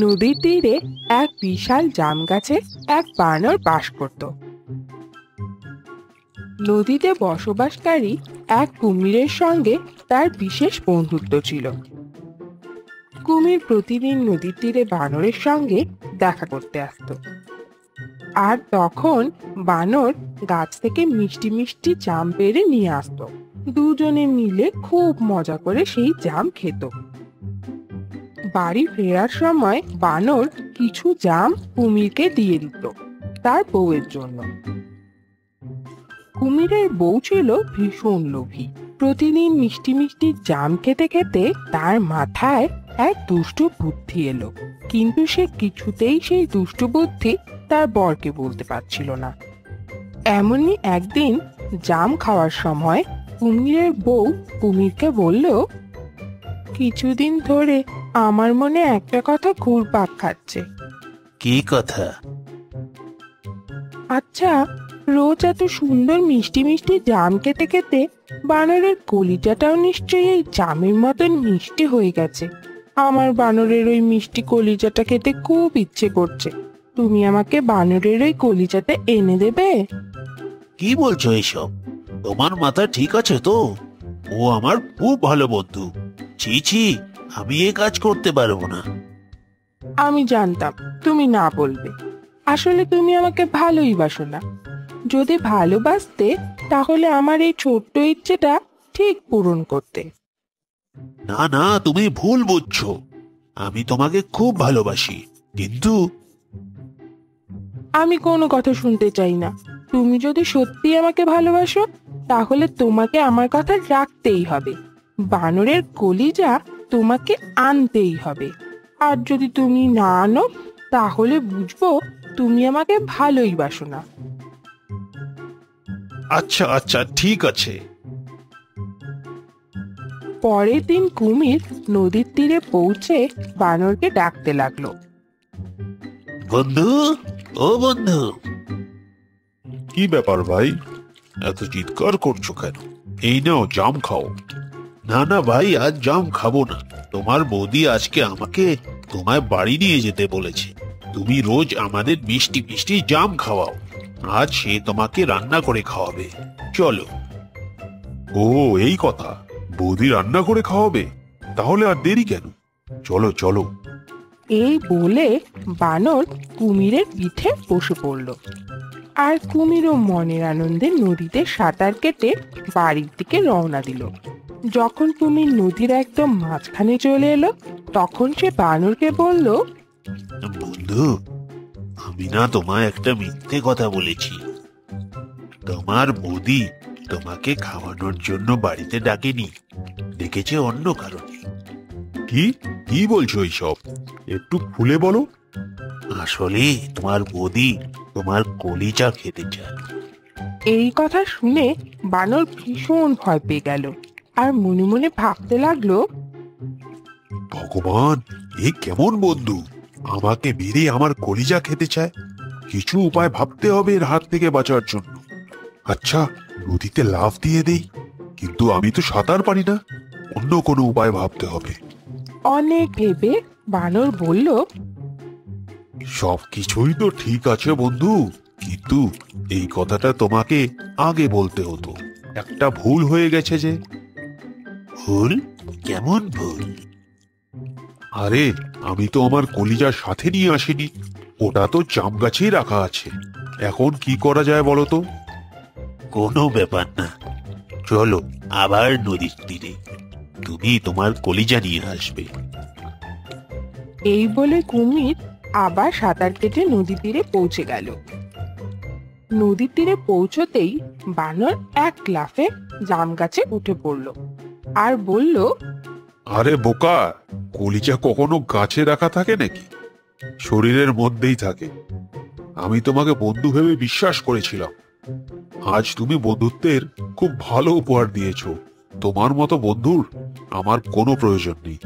নদীর তীরে এক বিশাল জাম গাছে এক বানর বাস করত। নদীতে বসবাসকারী এক কুমিরের সঙ্গে তার বিশেষ বন্ধুত্ব ছিল। কুমির প্রতিদিন নদীর তীরে বানরের সঙ্গে দেখা করতে আসতো, আর তখন বানর গাছ থেকে মিষ্টি মিষ্টি জাম পেড়ে নিয়ে আসতো। দুজনে মিলে খুব মজা করে সেই জাম খেত। বাড়ি ফেরার সময় বানর কিছু জাম কুমিরকে দিয়ে দিত তার বউয়ের জন্য। কুমিরের বউ ছিল ভীষণ লোভী। প্রতিদিন মিষ্টি মিষ্টি জাম খেতে খেতে তার মাথায় এক দুষ্টু বুদ্ধি এলো, কিন্তু সে কিছুতেই সেই দুষ্টু বুদ্ধি তার বরকে বলতে পারছিল না। এমনই একদিন জাম খাওয়ার সময় কুমিরের বউ কুমিরকে বলল, কিছুদিন ধরে আমার মনে একটা কথা ঘুরপাক খাচ্ছে। কি কথা? আচ্ছা, রোজ এত সুন্দর মিষ্টি মিষ্টি জাম খেতে খেতে বানরের কলিজাটাও নিশ্চয়ই এই জামের মতন মিষ্টি হয়ে গেছে। আমার বানরের ওই মিষ্টি কলিজাটা খেতে খুব ইচ্ছে করছে। তুমি আমাকে বানরের ওই কলিজাটা এনে দেবে? কি বলছো এসব? তোমার মাথা ঠিক আছে তো? ও আমার খুব ভালো বন্ধু। ছি ছি, আমি এ কাজ করতে পারবো না। আমি জানতাম তুমি না বলবে। আসলে তুমি আমাকে ভালোই বাসো না। যদি ভালোবাসতে তাহলে আমার এই ছোট্ট ইচ্ছেটা ঠিক পূরণ করতে। না না, তুমি ভুল বুঝছো। আমি তোমাকে খুব ভালোবাসি, কিন্তু আমি কোনো কথা শুনতে চাই না। তুমি যদি সত্যি আমাকে ভালোবাসো তাহলে তোমাকে আমার কথা রাখতেই হবে। বানরের কলিজা তোমাকে আনতেই হবে। আর যদি তুমি না আনো তাহলে বুঝবো তুমি আমাকে ভালোই বাসো না। আচ্ছা আচ্ছা, ঠিক আছে। পরের দিন কুমির নদীর তীরে পৌঁছে বানরকে ডাকতে লাগলো, বন্ধু, ও বন্ধু। কি ব্যাপার ভাই, এত চিৎকার করছো কেন? এই নাও জাম খাও। না না ভাই, আজ জাম খাবো না। তোমার বৌদি আজকে আমাকে তোমার বাড়ি নিয়ে যেতে বলেছে। তুমি রোজ আমাদের মিষ্টি মিষ্টি জাম খাওয়াও। আজ সে তোমাকে রান্না করে খাওয়াবে। চলো। ও, এই কথা। বৌদি রান্না করে খাওয়াবে? তাহলে আর দেরি কেন? চলো চলো। এই বলে বানর কুমিরের পিঠে বসে পড়ল। আর কুমিরও মনের আনন্দে নদীতে সাঁতার কেটে বাড়ির দিকে রওনা দিল। যখন কুমির নদীর একদম মাঝখানে চলে এলো তখন সে বানরকে বলল, বন্ধু, আমি না তোমায় একটা মিথ্যে কথা বলেছি। তোমার বৌদি তোমাকে খাওয়ানোর জন্য বাড়িতে ডাকেনি, ডেকেছে অন্য কারণে। কি কি বলছো এইসব? একটু খুলে বলো। আসলে তোমার বৌদি তোমার কলিজা খেতে চায়। এই কথা শুনে বানর ভীষণ ভয় পেয়ে গেল আর মনে মনে ভাবতে লাগলো, ভগবান, এ কেমন বন্ধু! আমাকে মেরে আমার কলিজা খেতে চায়। কিছু উপায় ভাবতে হবে এর হাত থেকে বাঁচার জন্য। আচ্ছা, নদীতে লাফ দিয়ে দেই। কিন্তু আমি তো সাঁতার পারি না। অন্য কোনো উপায় ভাবতে হবে। অনেক ভেবে বানর বলল, সবকিছুই তো ঠিক আছে বন্ধু, কিন্তু এই কথাটা তোমাকে আগে বলতে হতো। একটা ভুল হয়ে গেছে যে। ভুল? কেমন ভুল? আরে, আমি তো আমার কলিজার সাথে নিয়ে আসিনি। ওটা তো জাম গাছেই রাখা আছে। এখন কি করা যায় বলো তো? কোনো ব্যাপার না, চলো আবার নদীর তীরে। তুমি তোমার কলিজা নিয়ে আসবে। এই বলে কুমির আবার সাঁতার কেটে নদী তীরে পৌঁছে গেল। নদীর তীরে পৌঁছতেই বানর এক লাফে জাম গাছে উঠে পড়ল আর বলল, আরে বোকা, কলিজা কখনো গাছে রাখা থাকে নাকি? শরীরের মধ্যেই থাকে। আমি তোমাকে বন্ধু ভেবে বিশ্বাস করেছিলাম। আজ তুমি বন্ধুত্বের খুব ভালো উপহার দিয়েছো। তোমার মতো বন্ধুর আমার কোনো প্রয়োজন নেই।